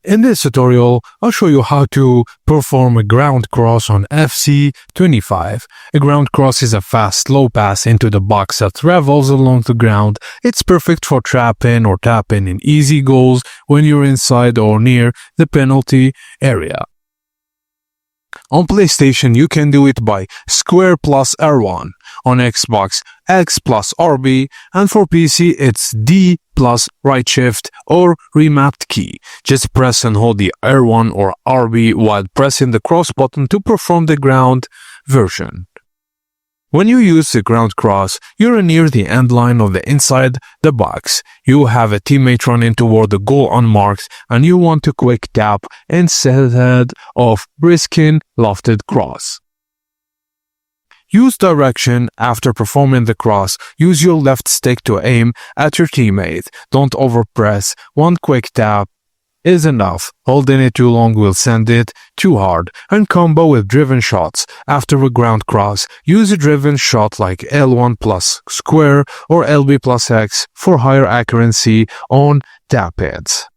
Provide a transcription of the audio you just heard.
In this tutorial, I'll show you how to perform a ground cross on FC25. A ground cross is a fast, slow pass into the box that travels along the ground. It's perfect for trap-in or tap-in in easy goals when you're inside or near the penalty area. On PlayStation, you can do it by square plus R1. On Xbox, X plus RB, and for PC, it's D plus right shift or remapped key. Just press and hold the R1 or RB while pressing the cross button to perform the ground version. When you use the ground cross, you're near the end line of the inside the box. You have a teammate running toward the goal unmarked and you want to quick tap instead of risking lofted cross. Use direction after performing the cross. Use your left stick to aim at your teammate. Don't overpress. One quick tap is enough. Holding it too long will send it too hard. And combo with driven shots. After a ground cross, use a driven shot like L1 plus square or LB plus X for higher accuracy on tap-ins.